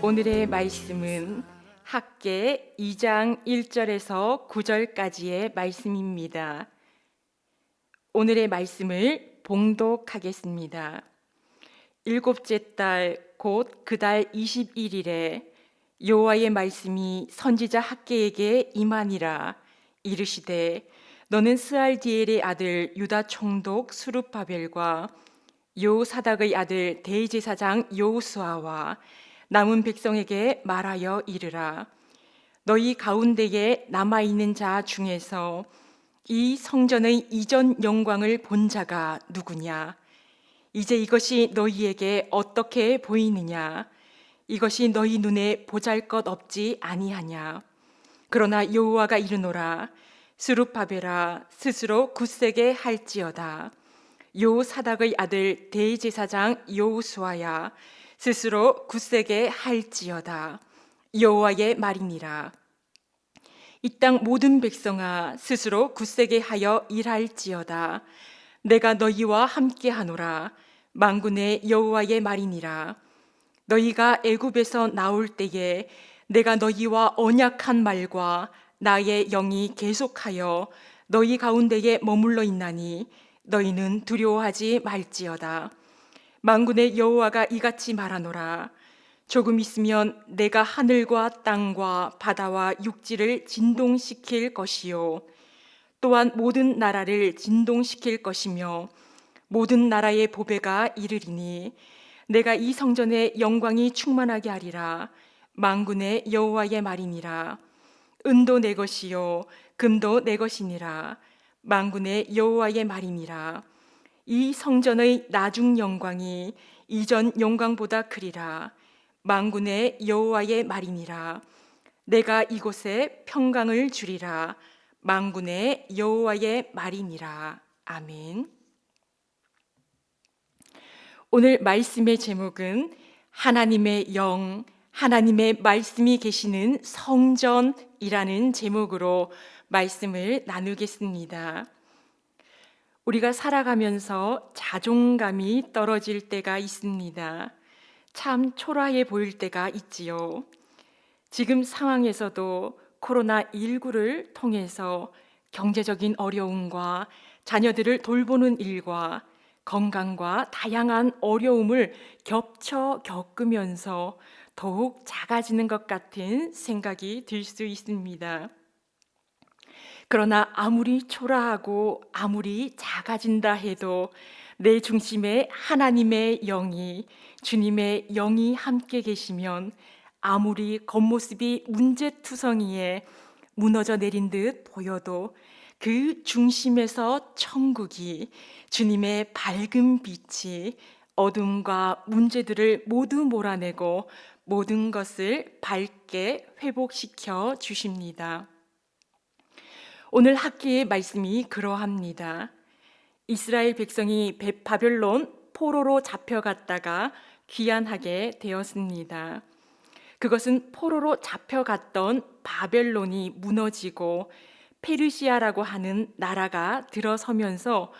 오늘의 말씀은 학개 2장 1절에서 9절까지의 말씀입니다. 오늘의 말씀을 봉독하겠습니다. 일곱째 달 곧 그 달 21일에 여호와의 말씀이 선지자 학개에게 임하니라. 이르시되 너는 스알디엘의 아들 유다 총독 수룹바벨과 여호사닥의 아들 대제사장 여호수아와 남은 백성에게 말하여 이르라. 너희 가운데에 남아있는 자 중에서 이 성전의 이전 영광을 본 자가 누구냐? 이제 이것이 너희에게 어떻게 보이느냐? 이것이 너희 눈에 보잘것없지 아니하냐? 그러나 여호와가 이르노라. 스룹바벨아 스스로 굳세게 할지어다. 여호사닥의 아들 대제사장 여호수아야 스스로 굳세게 할지어다. 여호와의 말이니라. 이 땅 모든 백성아 스스로 굳세게 하여 일할지어다. 내가 너희와 함께하노라. 만군의 여호와의 말이니라. 너희가 애굽에서 나올 때에 내가 너희와 언약한 말과 나의 영이 계속하여 너희 가운데에 머물러 있나니 너희는 두려워하지 말지어다. 만군의 여호와가 이같이 말하노라. 조금 있으면 내가 하늘과 땅과 바다와 육지를 진동시킬 것이요 또한 모든 나라를 진동시킬 것이며 모든 나라의 보배가 이르리니 내가 이 성전에 영광이 충만하게 하리라. 만군의 여호와의 말이니라. 은도 내 것이요 금도 내 것이니라. 만군의 여호와의 말이니라. 이 성전의 나중 영광이 이전 영광보다 크리라. 만군의 여호와의 말이니라. 내가 이곳에 평강을 주리라. 만군의 여호와의 말이니라. 아멘. 오늘 말씀의 제목은 하나님의 영, 하나님의 말씀이 계시는 성전이라는 제목으로 말씀을 나누겠습니다. 우리가 살아가면서 자존감이 떨어질 때가 있습니다. 참 초라해 보일 때가 있지요. 지금 상황에서도 코로나19를 통해서 경제적인 어려움과 자녀들을 돌보는 일과 건강과 다양한 어려움을 겹쳐 겪으면서 더욱 작아지는 것 같은 생각이 들 수 있습니다. 그러나 아무리 초라하고 아무리 작아진다 해도 내 중심에 하나님의 영이, 주님의 영이 함께 계시면 아무리 겉모습이 문제투성이에 무너져 내린 듯 보여도 그 중심에서 천국이, 주님의 밝은 빛이 어둠과 문제들을 모두 몰아내고 모든 것을 밝게 회복시켜 주십니다. 오늘 학기의 말씀이 그러합니다. 이스라엘 백성이 바벨론 포로로 잡혀갔다가 귀환하게 되었습니다. 그것은 포로로 잡혀갔던 바벨론이 무너지고 페르시아라고 하는 나라가 들어서면서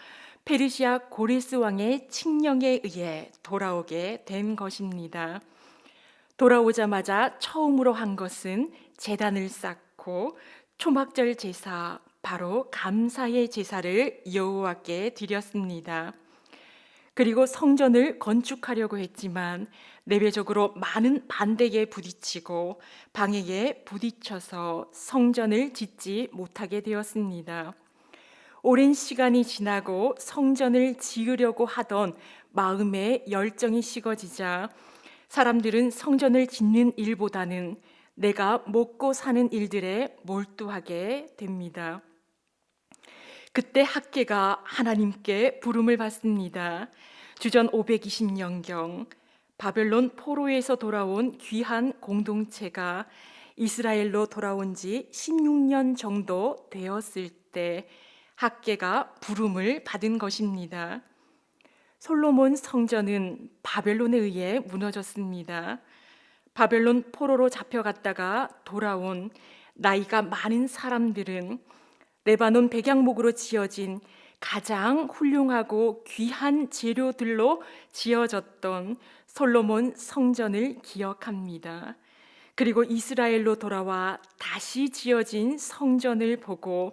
페르시아 고레스 왕의 칙령에 의해 돌아오게 된 것입니다. 돌아오자마자 처음으로 한 것은 제단을 쌓고 초막절 제사, 바로 감사의 제사를 여호와께 드렸습니다. 그리고 성전을 건축하려고 했지만 내외적으로 많은 반대에 부딪히고 방해에 부딪혀서 성전을 짓지 못하게 되었습니다. 오랜 시간이 지나고 성전을 지으려고 하던 마음의 열정이 식어지자 사람들은 성전을 짓는 일보다는 내가 먹고 사는 일들에 몰두하게 됩니다. 그때 학개가 하나님께 부름을 받습니다. 주전 520년경 바벨론 포로에서 돌아온 귀한 공동체가 이스라엘로 돌아온 지 16년 정도 되었을 때 학개가 부름을 받은 것입니다. 솔로몬 성전은 바벨론에 의해 무너졌습니다. 바벨론 포로로 잡혀갔다가 돌아온 나이가 많은 사람들은 레바논 백양목으로 지어진 가장 훌륭하고 귀한 재료들로 지어졌던 솔로몬 성전을 기억합니다. 그리고 이스라엘로 돌아와 다시 지어진 성전을 보고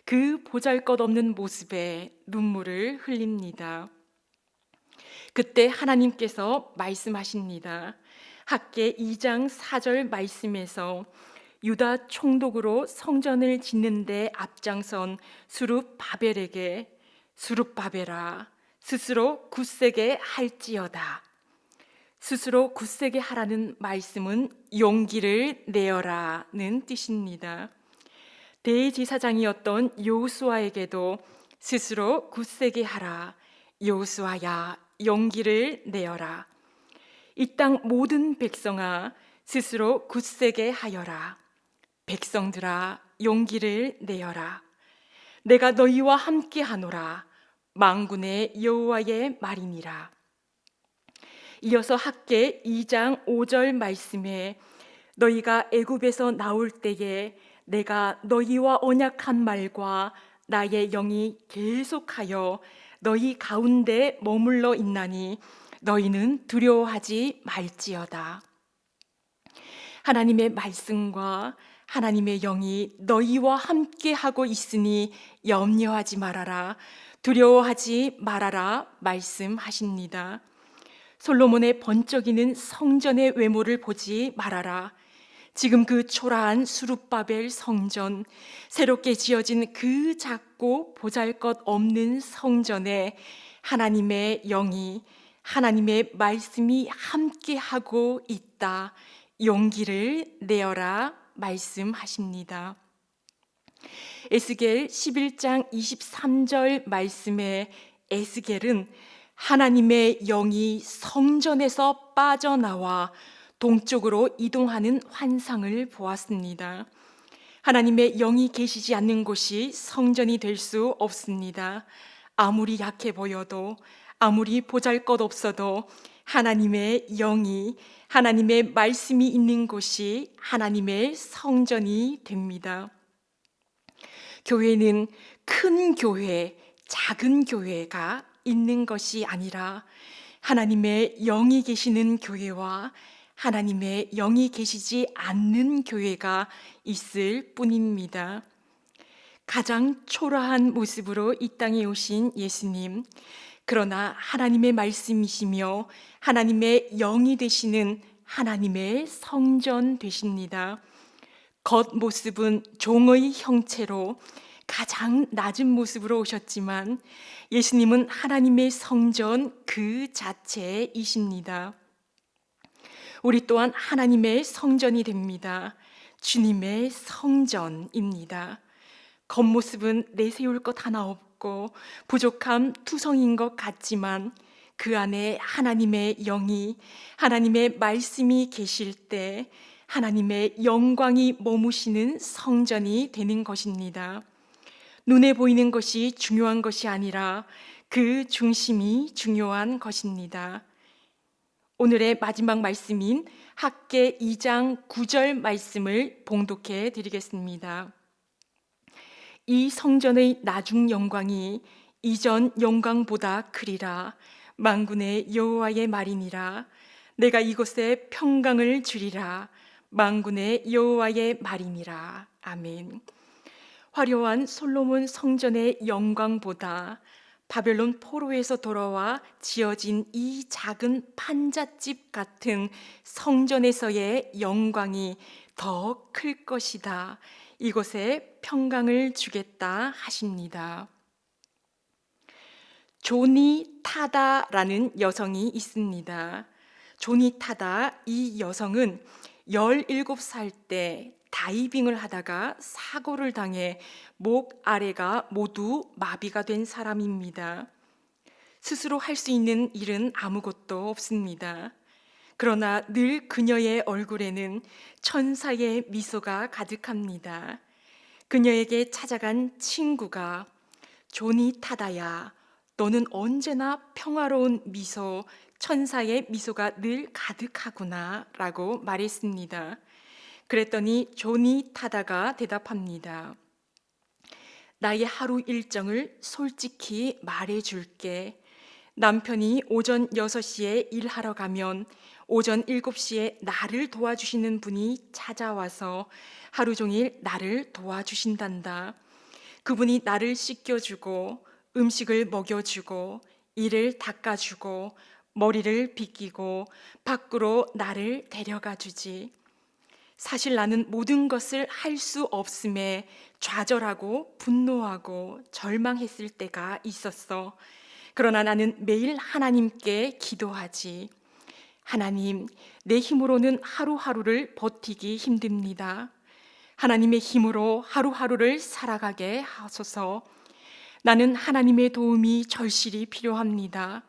그 보잘것없는 모습에 눈물을 흘립니다. 그때 하나님께서 말씀하십니다. 학개 2장 4절 말씀에서 유다 총독으로 성전을 짓는데 앞장선 수룹바벨에게 수룹바벨아 스스로 굳세게 할지어다. 스스로 굳세게 하라는 말씀은 용기를 내어라는 뜻입니다. 대제사장이었던 여호수아에게도 스스로 굳세게 하라. 여호수아야 용기를 내어라. 이 땅 모든 백성아 스스로 굳세게 하여라. 백성들아 용기를 내어라. 내가 너희와 함께 하노라. 만군의 여호와의 말이니라. 이어서 학개 2장 5절 말씀에 너희가 애굽에서 나올 때에 내가 너희와 언약한 말과 나의 영이 계속하여 너희 가운데 머물러 있나니 너희는 두려워하지 말지어다. 하나님의 말씀과 하나님의 영이 너희와 함께 하고 있으니 염려하지 말아라, 두려워하지 말아라 말씀하십니다. 솔로몬의 번쩍이는 성전의 외모를 보지 말아라. 지금 그 초라한 수룹바벨 성전, 새롭게 지어진 그 작고 보잘것없는 성전에 하나님의 영이, 하나님의 말씀이 함께하고 있다. 용기를 내어라 말씀하십니다. 에스겔 11장 23절 말씀에 에스겔은 하나님의 영이 성전에서 빠져나와 동쪽으로 이동하는 환상을 보았습니다. 하나님의 영이 계시지 않는 곳이 성전이 될 수 없습니다. 아무리 약해 보여도, 아무리 보잘것없어도 하나님의 영이, 하나님의 말씀이 있는 곳이 하나님의 성전이 됩니다. 교회는 큰 교회, 작은 교회가 있는 것이 아니라 하나님의 영이 계시는 교회와 하나님의 영이 계시지 않는 교회가 있을 뿐입니다. 가장 초라한 모습으로 이 땅에 오신 예수님, 그러나 하나님의 말씀이시며 하나님의 영이 되시는 하나님의 성전 되십니다. 겉모습은 종의 형체로 가장 낮은 모습으로 오셨지만 예수님은 하나님의 성전 그 자체이십니다. 우리 또한 하나님의 성전이 됩니다. 주님의 성전입니다. 겉모습은 내세울 것 하나 없고 부족함 투성인 것 같지만 그 안에 하나님의 영이, 하나님의 말씀이 계실 때 하나님의 영광이 머무시는 성전이 되는 것입니다. 눈에 보이는 것이 중요한 것이 아니라 그 중심이 중요한 것입니다. 오늘의 마지막 말씀인 학개 2장 9절 말씀을 봉독해 드리겠습니다. 이 성전의 나중 영광이 이전 영광보다 크리라. 만군의 여호와의 말이니라. 내가 이곳에 평강을 주리라. 만군의 여호와의 말이니라. 아멘. 화려한 솔로몬 성전의 영광보다 바벨론 포로에서 돌아와 지어진 이 작은 판잣집 같은 성전에서의 영광이 더 클 것이다. 이곳에 평강을 주겠다 하십니다. 조니 타다라는 여성이 있습니다. 조니 타다, 이 여성은 17살 때 다이빙을 하다가 사고를 당해 목 아래가 모두 마비가 된 사람입니다. 스스로 할 수 있는 일은 아무것도 없습니다. 그러나 늘 그녀의 얼굴에는 천사의 미소가 가득합니다. 그녀에게 찾아간 친구가 조니 타다야, 너는 언제나 평화로운 미소, 천사의 미소가 늘 가득하구나 라고 말했습니다. 그랬더니 조니 타다가 대답합니다. 나의 하루 일정을 솔직히 말해줄게. 남편이 오전 6시에 일하러 가면 오전 7시에 나를 도와주시는 분이 찾아와서 하루 종일 나를 도와주신단다. 그분이 나를 씻겨주고 음식을 먹여주고 이를 닦아주고 머리를 빗기고 밖으로 나를 데려가 주지. 사실 나는 모든 것을 할 수 없음에 좌절하고 분노하고 절망했을 때가 있었어. 그러나 나는 매일 하나님께 기도하지. 하나님, 내 힘으로는 하루하루를 버티기 힘듭니다. 하나님의 힘으로 하루하루를 살아가게 하소서. 나는 하나님의 도움이 절실히 필요합니다.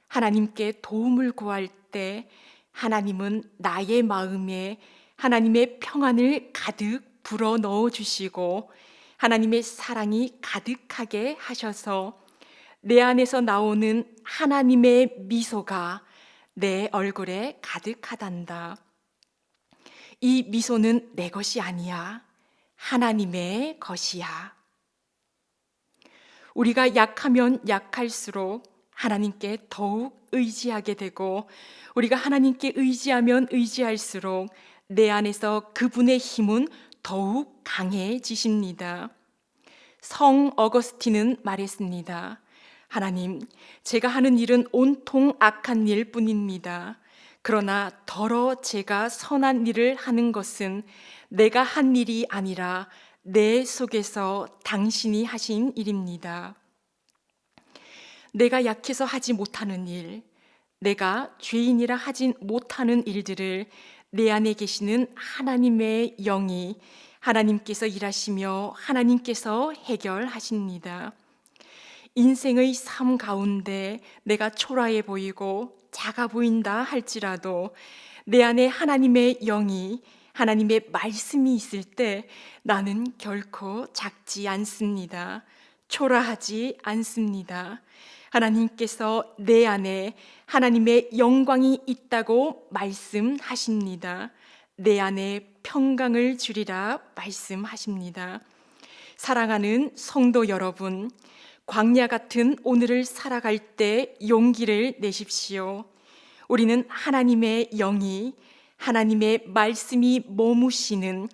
하나님께 도움을 구할 때 하나님은 나의 마음에 하나님의 평안을 가득 불어 넣어 주시고 하나님의 사랑이 가득하게 하셔서 내 안에서 나오는 하나님의 미소가 내 얼굴에 가득하단다. 이 미소는 내 것이 아니야. 하나님의 것이야. 우리가 약하면 약할수록 하나님께 더욱 의지하게 되고 우리가 하나님께 의지하면 의지할수록 내 안에서 그분의 힘은 더욱 강해지십니다. 성 어거스틴은 말했습니다. 하나님, 제가 하는 일은 온통 악한 일뿐입니다. 그러나 더러 제가 선한 일을 하는 것은 내가 한 일이 아니라 내 속에서 당신이 하신 일입니다. 내가 약해서 하지 못하는 일, 내가 죄인이라 하진 못하는 일들을 내 안에 계시는 하나님의 영이 하나님께서 일하시며 하나님께서 해결하십니다. 인생의 삶 가운데 내가 초라해 보이고 작아 보인다 할지라도 내 안에 하나님의 영이 하나님의 말씀이 있을 때 나는 결코 작지 않습니다. 초라하지 않습니다. 하나님께서 내 안에 하나님의 영광이 있다고 말씀하십니다. 내 안에 평강을 주리라 말씀하십니다. 사랑하는 성도 여러분, 광야 같은 오늘을 살아갈 때 용기를 내십시오. 우리는 하나님의 영이, 하나님의 말씀이 머무시는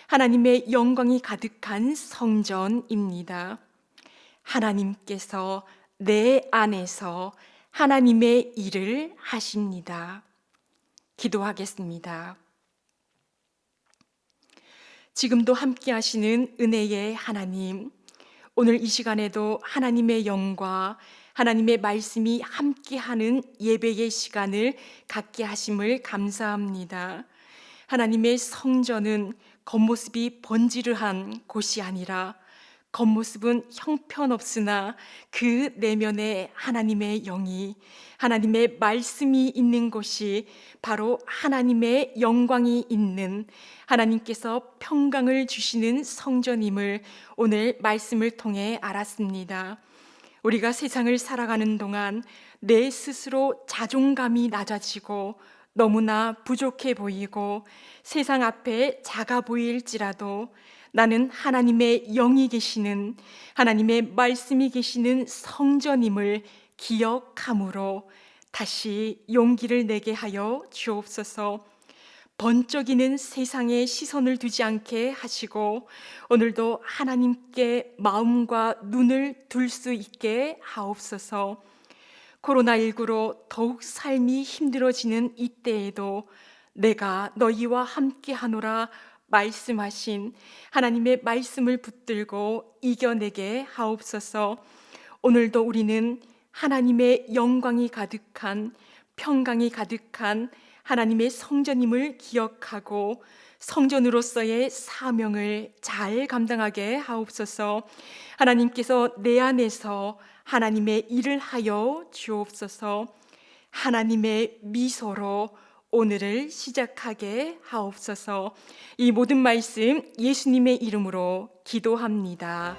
하나님의 영광이 가득한 성전입니다. 하나님께서 내 안에서 하나님의 일을 하십니다. 기도하겠습니다. 지금도 함께 하시는 은혜의 하나님, 오늘 이 시간에도 하나님의 영과 하나님의 말씀이 함께하는 예배의 시간을 갖게 하심을 감사합니다. 하나님의 성전은 겉모습이 번지르한 곳이 아니라 겉모습은 형편없으나 그 내면에 하나님의 영이, 하나님의 말씀이 있는 곳이 바로 하나님의 영광이 있는, 하나님께서 평강을 주시는 성전임을 오늘 말씀을 통해 알았습니다. 우리가 세상을 살아가는 동안 내 스스로 자존감이 낮아지고 너무나 부족해 보이고 세상 앞에 작아 보일지라도 나는 하나님의 영이 계시는, 하나님의 말씀이 계시는 성전임을 기억함으로 다시 용기를 내게 하여 주옵소서. 번쩍이는 세상에 시선을 두지 않게 하시고 오늘도 하나님께 마음과 눈을 둘 수 있게 하옵소서. 코로나19로 더욱 삶이 힘들어지는 이때에도 내가 너희와 함께 하노라 말씀하신 하나님의 말씀을 붙들고 이겨내게 하옵소서. 오늘도 우리는 하나님의 영광이 가득한, 평강이 가득한 하나님의 성전임을 기억하고 성전으로서의 사명을 잘 감당하게 하옵소서. 하나님께서 내 안에서 하나님의 일을 하여 주옵소서. 하나님의 미소로 오늘을 시작하게 하옵소서. 이 모든 말씀 예수님의 이름으로 기도합니다.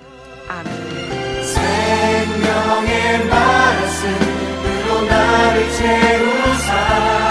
아멘. 생명의 말씀으로 나를 채우사